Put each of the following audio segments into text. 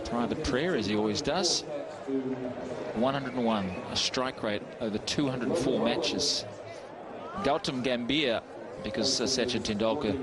private prayer, as he always does. 101, a strike rate over 204 matches. Gautam Gambhir, because Sachin Tendulkar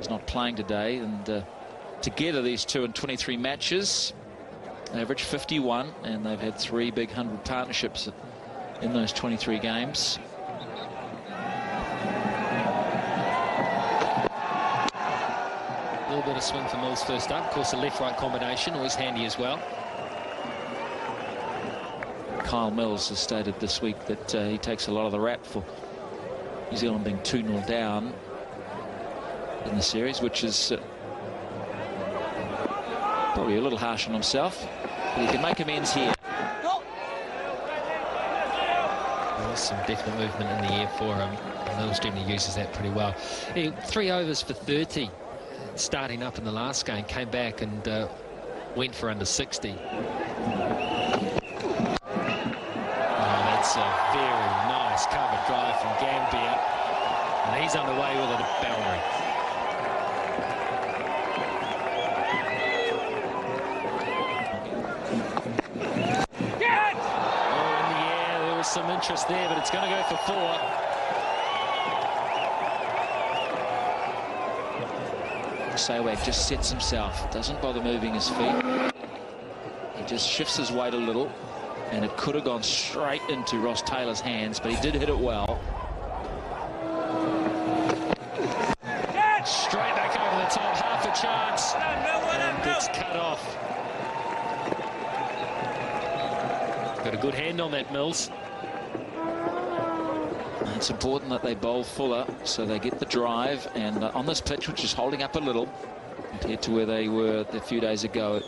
is not playing today, and together these two in 23 matches, average 51, and they've had 3 big 100 partnerships in those 23 games. A little bit of swing for Mills first up. Of course, the left-right combination always handy as well. Kyle Mills has stated this week that he takes a lot of the rap for New Zealand being 2-0 down in the series, which is probably a little harsh on himself, but he can make amends here. There's some definite movement in the air for him. Mills generally uses that pretty well. 3 overs for 30, starting up in the last game, came back and went for under 60. That's a very nice cover drive from Gambhir, and he's underway with it at boundary. Some interest there, but it's going to go for 4. Sehwag just sets himself, doesn't bother moving his feet. He just shifts his weight a little, and it could have gone straight into Ross Taylor's hands, but he did hit it well. Straight back over the top, half a chance, and it's cut off. Got a good hand on that, Mills. It's important that they bowl fuller so they get the drive, and on this pitch, which is holding up a little compared to where they were a few days ago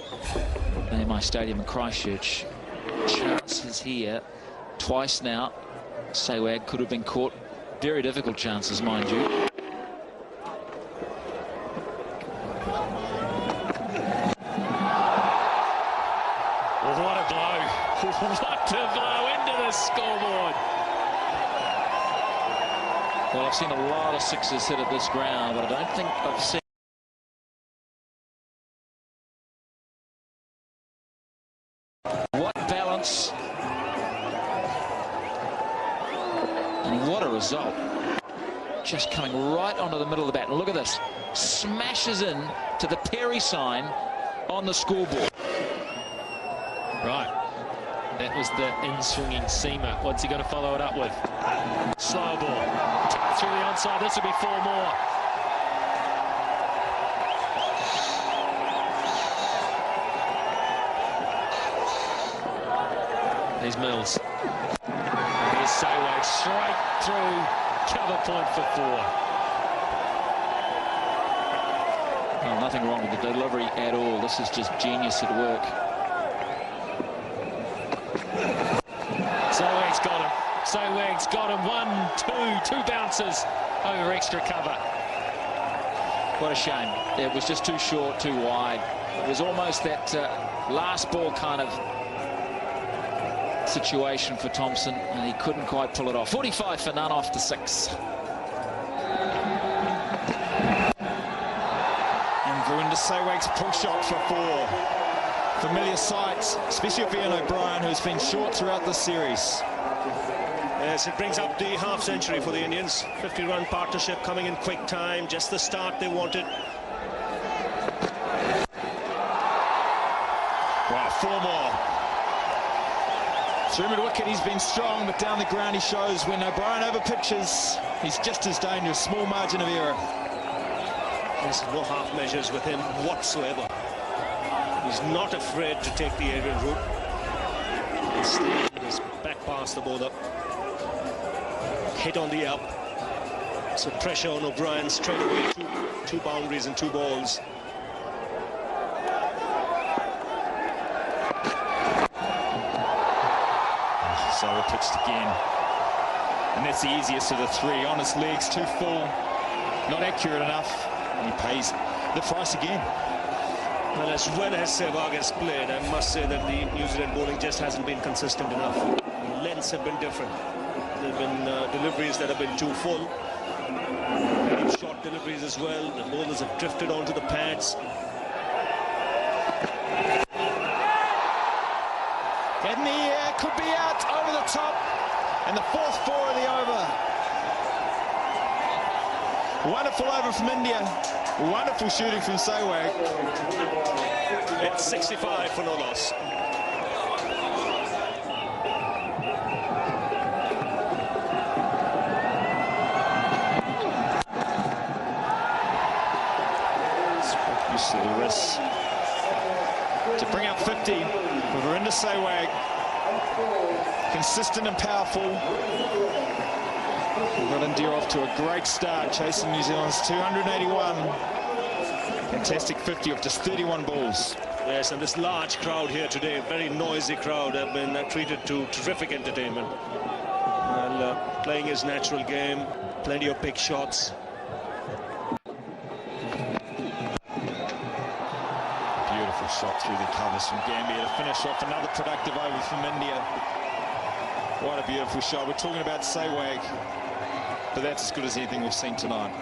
at AMI Stadium in Christchurch, chances here twice now. Sehwag could have been caught, very difficult chances, mind you. What a blow. What a blow into the scoreboard. Well, I've seen a lot of sixes hit at this ground, but I don't think I've seen what balance and what a result. Just coming right onto the middle of the bat. And look at this. Smashes in to the Perry sign on the scoreboard. Right. That was the in-swinging seamer. What's he going to follow it up with? Slow ball. Through the onside. This will be 4 more. There's Mills. Here's Sehwag straight through. Cover point for 4. Oh, nothing wrong with the delivery at all. This is just genius at work. Sehwag's got him. Sehwag's got him. 1, 2 bounces over extra cover. What a shame. It was just too short, too wide. It was almost that last ball kind of situation for Thompson, and he couldn't quite pull it off. 45 for none after 6. And Virendra Sehwag's pull shot for 4. Familiar sight, especially for Ian O'Brien, who's been short throughout the series. Yes, it brings up the half century for the Indians. 50-run partnership coming in quick time, just the start they wanted. Wow, 4 more. Through mid-wicket, he's been strong, but down the ground he shows when O'Brien over-pitches, he's just as dangerous. Small margin of error. There's no half measures with him whatsoever. He's not afraid to take the aerial route. He's back past the bowler. Hit on the up. So pressure on O'Brien straight away. Two boundaries and 2 balls. So pitched again. And that's the easiest of the 3. On his legs, too full. Not accurate enough. And he pays the price again. Well, as well as Sehwag has played, I must say that the New Zealand bowling just hasn't been consistent enough. The lengths have been different. There have been deliveries that have been too full. Very short deliveries as well. The bowlers have drifted onto the pads. In the air, could be out, over the top. And the fourth four of the over. Wonderful over from India. Wonderful shooting from Sehwag. It's 65 for no loss. Use of the wrists to bring up 50 for Virendra Sehwag. Consistent and powerful. We've got India off to a great start, chasing New Zealand's 281. Fantastic 50 of just 31 balls. Yes, and this large crowd here today, very noisy crowd, have been treated to terrific entertainment. And playing his natural game, plenty of big shots. Beautiful shot through the covers from Gambhir to finish off another productive over from India. What a beautiful shot. We're talking about Sehwag, but that's as good as anything we've seen tonight.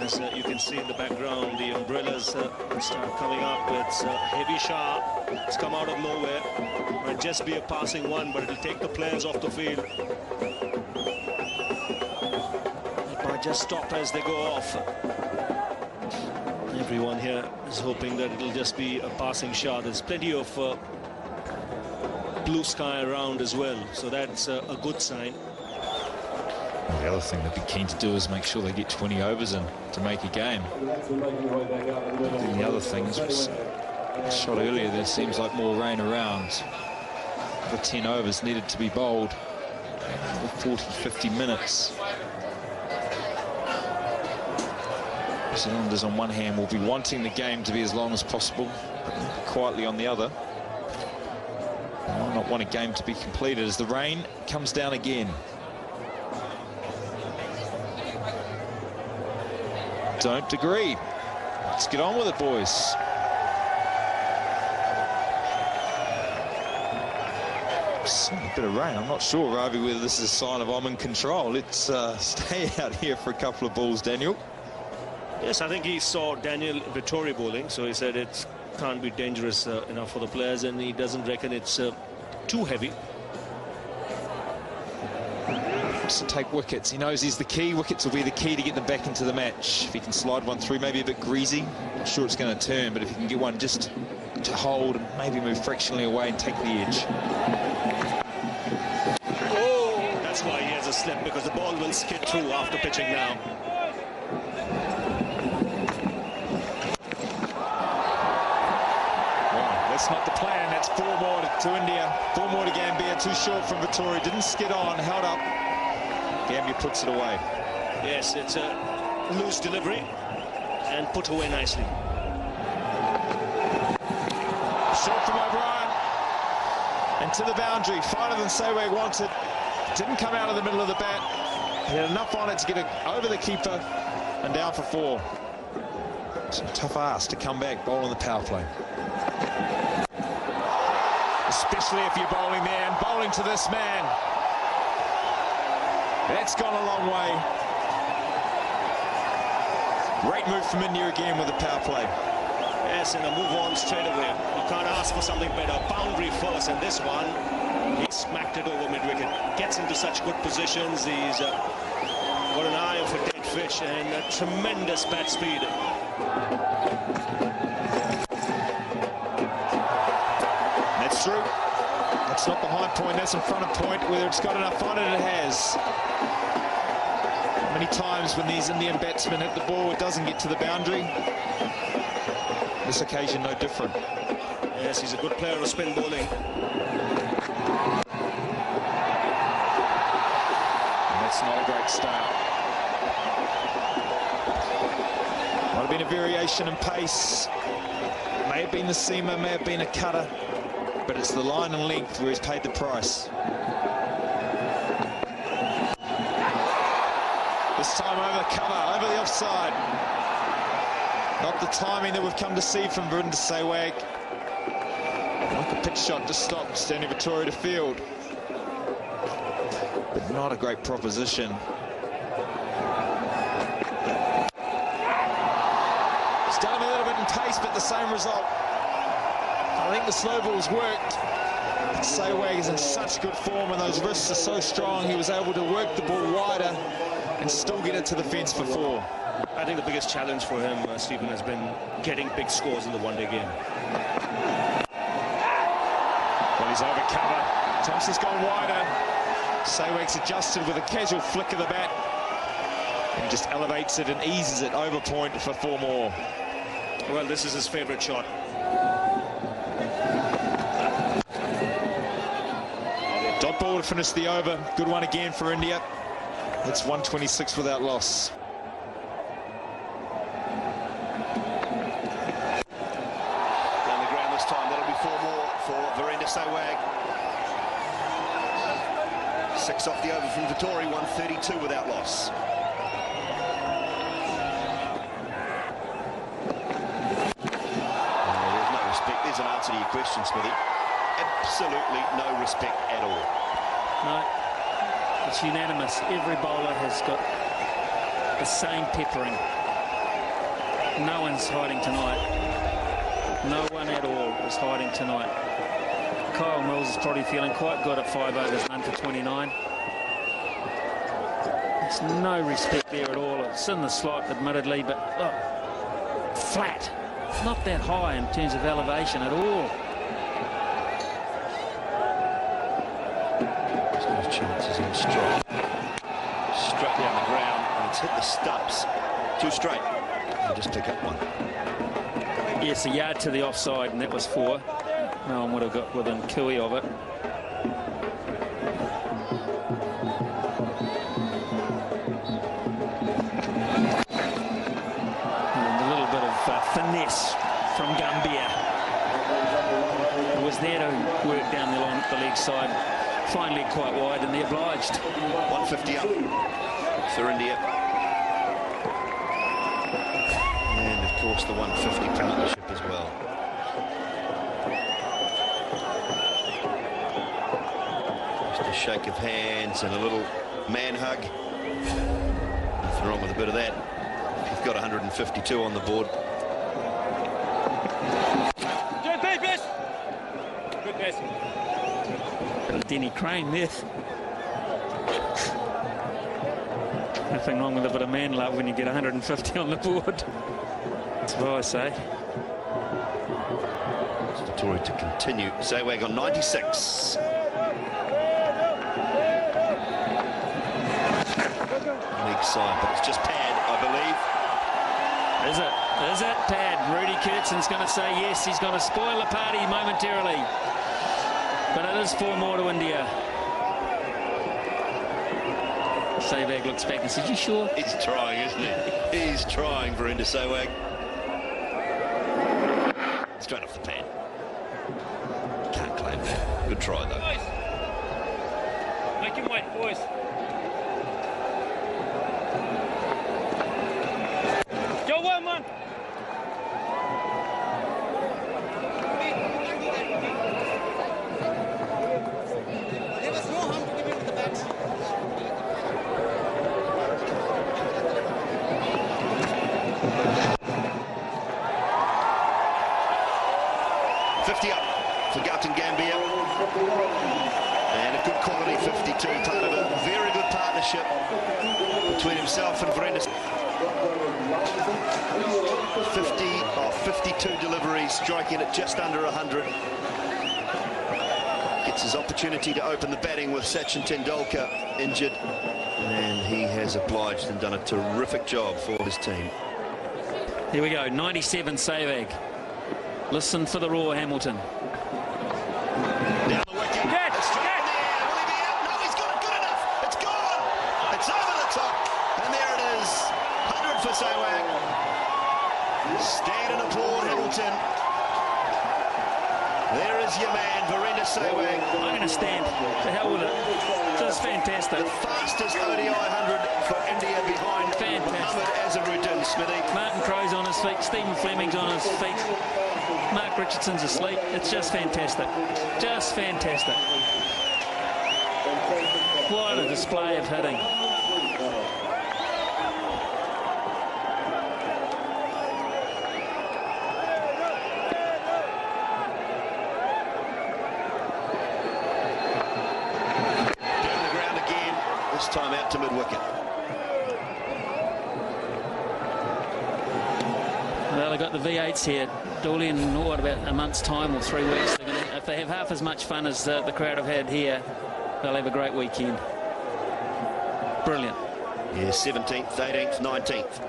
As you can see in the background, the umbrellas start coming up. It's a heavy shower. It's come out of nowhere. Might just be a passing one, but it'll take the players off the field. It might just stop as they go off. Everyone here is hoping that it'll just be a passing shot. There's plenty of blue sky around as well, so that's a good sign. The other thing they'd be keen to do is make sure they get 20 overs in to make a game. And the other thing is, shot earlier, there seems like more rain around. The 10 overs needed to be bowled for 40-50 minutes. New Zealanders on one hand will be wanting the game to be as long as possible, but quietly on the other. They might not want a game to be completed as the rain comes down again. Don't agree. Let's get on with it, boys. A bit of rain. I'm not sure, Ravi, whether this is a sign of I'm in control. Let's stay out here for a couple of balls, Daniel. Yes, I think he saw Daniel Vittori bowling, so he said it can't be dangerous enough for the players, and he doesn't reckon it's too heavy. To take wickets. He knows he's the key. Wickets will be the key to get them back into the match. If he can slide one through, maybe a bit greasy, not sure it's going to turn, but if he can get one just to hold and maybe move fractionally away and take the edge. Oh, that's why he has a slip, because the ball will skid through after pitching now. Wow, that's not the plan. That's 4 more to India, 4 more to Gambhir, too short from Vittori. Didn't skid on, held up. Gambhir puts it away. Yes, it's a loose delivery and put away nicely. Short from O'Brien. And to the boundary. Finer than Sehwag wanted. Didn't come out of the middle of the bat. He had enough on it to get it over the keeper and down for 4. It's a tough ask to come back, bowl on the power play. Especially if you're bowling there and bowling to this man. That's gone a long way. Great move from India again with the power play. Yes, and a move on straight away. You can't ask for something better. Boundary first, and this one, he smacked it over mid-wicket. Gets into such good positions. He's got an eye for dead fish and a tremendous bat speed. That's through. That's not behind point, that's in front of point. Whether it's got enough on it, it has. Many times when these Indian batsmen hit the ball, it doesn't get to the boundary. This occasion, no different. Yes, he's a good player of spin bowling. And that's not a great start. Might have been a variation in pace. May have been the seamer, may have been a cutter. But it's the line and length where he's paid the price. This time over the cover, over the offside. Not the timing that we've come to see from Virendra Sehwag. Like a pitch shot to stop standing Vittori to field. But not a great proposition. It's down a little bit in pace, but the same result. I think the slow ball's worked. Sehwag is in such good form and those wrists are so strong. He was able to work the ball wider and still get it to the fence for 4. I think the biggest challenge for him, Stephen, has been getting big scores in the one-day game. Well, he's over cover. Thompson's gone wider. Sehwag's adjusted with a casual flick of the bat and just elevates it and eases it over point for 4 more. Well, this is his favorite shot. Dot ball to finish the over. Good one again for India. It's 126 without loss. Down the ground this time. That'll be 4 more for Virendra Sehwag. 6 off the over from Vittori. 132 without loss. There's no respect. There's an answer to your question, Smithy. Absolutely no respect at all. No, it's unanimous. Every bowler has got the same peppering. No one's hiding tonight. No one at all is hiding tonight. Kyle Mills is probably feeling quite good at 5 overs, none for 29. There's no respect there at all. It's in the slot, admittedly, but look, flat. Not that high in terms of elevation at all. Chances in straight down the ground, and it's hit the stumps. 2 straight. And just pick up 1. Yes, a yard to the offside, and that was 4. No one would have got within cooey of it. And a little bit of finesse from Gambhir, who was there to work down the leg side. Finally quite wide, and they obliged. 150 up for India. And of course the 150 partnership as well. Just a shake of hands and a little man hug. Nothing wrong with a bit of that. You've got 152 on the board. Good pass. Denny Crane there. Nothing wrong with a bit of man love when you get 150 on the board. That's what I say. Vittori to continue. Sehwag on 96. Leg side, but it's just pad, I believe. Is it? Is it pad? Rudy Kurtzen's going to say yes. He's going to spoil the party momentarily. But it is 4 more to India. Sehwag looks back and says, "You sure?" He's trying, isn't he? He's trying, Virendra Sehwag. Straight off the pad. Can't claim that. Good try, though. Boys. Make him wait, boys. Go one, man. There was no harm to give him the bat. 50 up for Gautam Gambhir. And a good quality 52, part of a very good partnership between himself and Virendra. 52 deliveries, striking at just under 100. Gets his opportunity to open the batting with Sachin Tendulkar injured. And he has obliged and done a terrific job for his team. Here we go, 97 Sehwag. Listen for the roar, Hamilton. Down the wicket. Catch, It's straight catch. in the air. Will he be out? No, he's got it good enough. It's gone. It's over the top. And there it is. 100 for Sehwag. Stand and applaud, Hamilton. There is your man, Virendra Sehwag. I'm going to stand. The hell with it. Just fantastic. The fastest ODI 100 for India behind Mohammad Azharuddin, Smithy. Martin Crowe's on his feet. Stephen Fleming's on his feet. Mark Richardson's asleep. It's just fantastic. Just fantastic. What a display of hitting. time out to mid-wicket. Well, they've got the V8s here, Dooley, in what, about a month's time or 3 weeks. If they have half as much fun as the crowd have had here, they'll have a great weekend. Brilliant. Yeah, 17th, 18th, 19th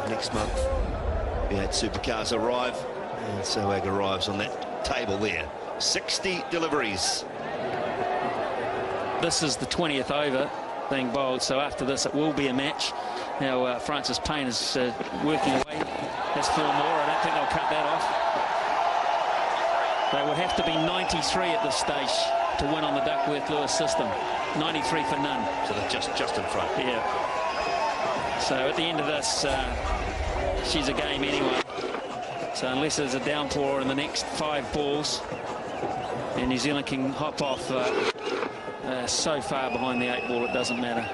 next month. V8 supercars arrive, and Sehwag arrives on that table there. 60 deliveries. This is the 20th over being bowled, so after this it will be a match. Now Francis Payne is working away. Has 4 more. I don't think they'll cut that off. They would have to be 93 at this stage to win on the Duckworth-Lewis system. 93 for none. So they're just in front. Yeah. So at the end of this, she's a game anyway. So unless there's a downpour in the next 5 balls, and New Zealand can hop off so far behind the 8 ball, it doesn't matter.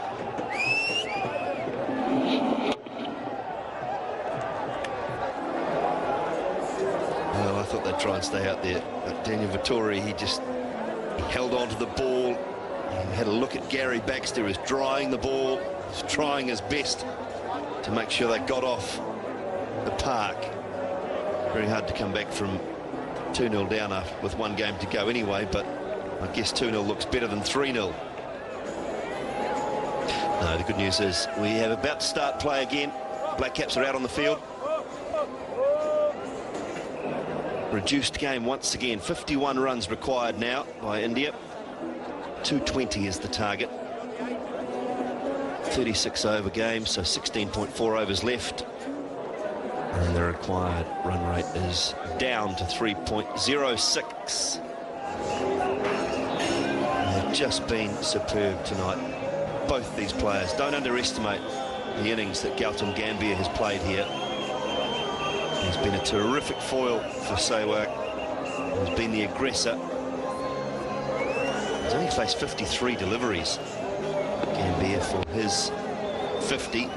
Well, I thought they'd try and stay out there, but Daniel Vettori, he held on to the ball. He had a look at Gary Baxter, who was drying the ball, was trying his best to make sure they got off the park. Very hard to come back from 2-0 down with 1 game to go anyway, but I guess 2-0 looks better than 3-0. No, the good news is we have about to start play again. Black Caps are out on the field. Reduced game once again. 51 runs required now by India. 220 is the target. 36 over game, so 16.4 overs left. And the required run rate is down to 3.06. They've just been superb tonight, both these players. Don't underestimate the innings that Gautam Gambhir has played here. He's been a terrific foil for Sehwag. He's been the aggressor. He's only faced 53 deliveries. Gambhir for his 50.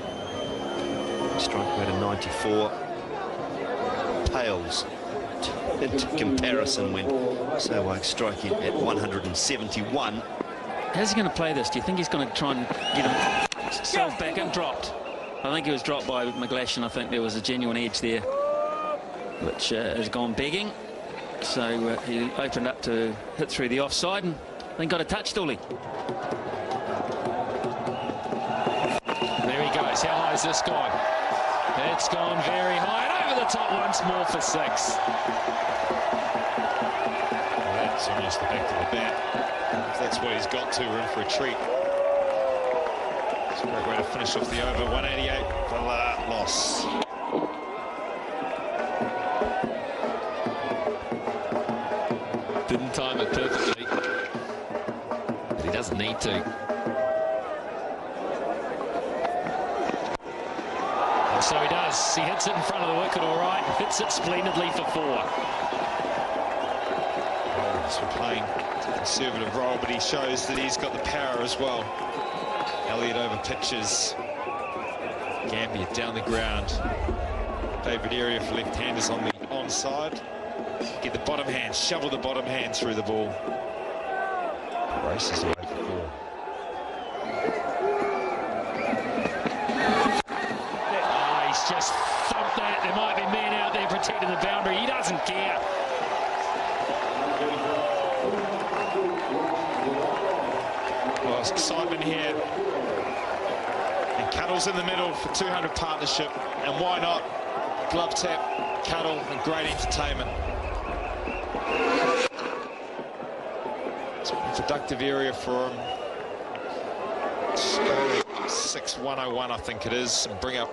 Strike rate of 94. Pales into comparison when Sehwag striking at 171. How's he going to play this? Do you think he's going to try and get himself back in? Dropped. I think he was dropped by McGlash, and I think there was a genuine edge there, which has gone begging. So he opened up to hit through the offside and then got a touch, Dooley. There he goes. How high is this gone? It's gone very high and over the top once more for 6. Well, that's almost the back of the bat. If that's what he's got to, we're in for a treat. It's a great way to finish off the over. 188 for the loss. Didn't time it perfectly, but he doesn't need to. And so he does. He hits it in front of the wicket all right, hits it splendidly for 4. He's been playing a conservative role, but he shows that he's got the power as well. Elliott over pitches. Gambhir down the ground. Favourite area for left-handers on the onside. Get the bottom hand, shovel the bottom hand through the ball. Races away for 4. Oh, he's just thumped that. There might be men out there protecting the boundary. He doesn't care. Well, it's excitement here. And Cuddle's in the middle for 200 partnership. And why not? Glove tap, Cuddle, and great entertainment. It's been a productive area for him. 6-101, I think it is, and bring up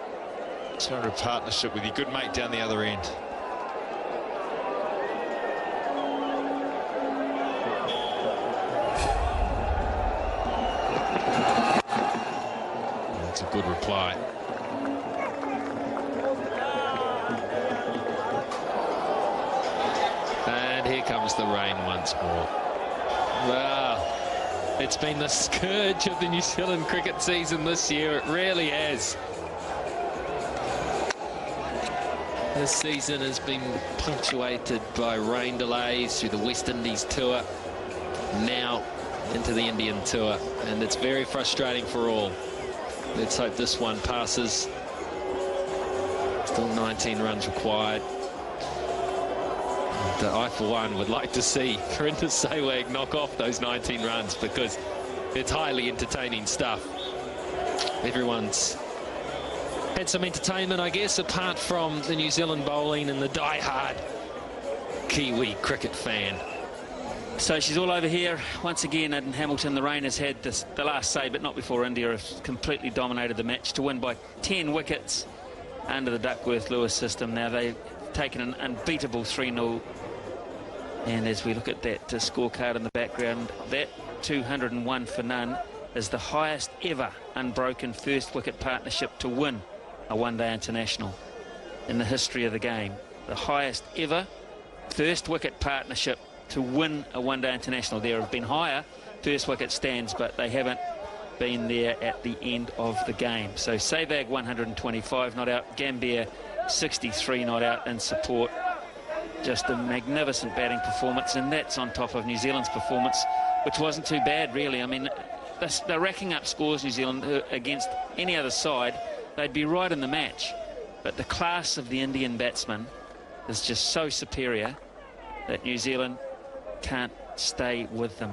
200 partnership with your good mate down the other end. That's a good reply. And here comes the rain once more. Wow, it's been the scourge of the New Zealand cricket season this year. It really has. This season has been punctuated by rain delays through the West Indies tour. Now into the Indian tour, and it's very frustrating for all. Let's hope this one passes. Still 19 runs required. And I, for one, would like to see Virendra Sehwag knock off those 19 runs, because it's highly entertaining stuff. Everyone's had some entertainment, I guess, apart from the New Zealand bowling and the die-hard Kiwi cricket fan. So she's all over here once again in Hamilton. The rain has had the last say, but not before India have completely dominated the match to win by 10 wickets under the Duckworth-Lewis system. Now they've taken an unbeatable 3-0. And as we look at that scorecard in the background, that 201 for none is the highest ever unbroken first wicket partnership to win a one-day international in the history of the game. The highest ever first wicket partnership to win a one-day international. There have been higher first wicket stands, but they haven't been there at the end of the game. So Sehwag 125 not out, Gambhir 63 not out in support. Just a magnificent batting performance, and that's on top of New Zealand's performance, which wasn't too bad, really. I mean, they're racking up scores, New Zealand, against any other side. They'd be right in the match. But the class of the Indian batsmen is just so superior that New Zealand can't stay with them.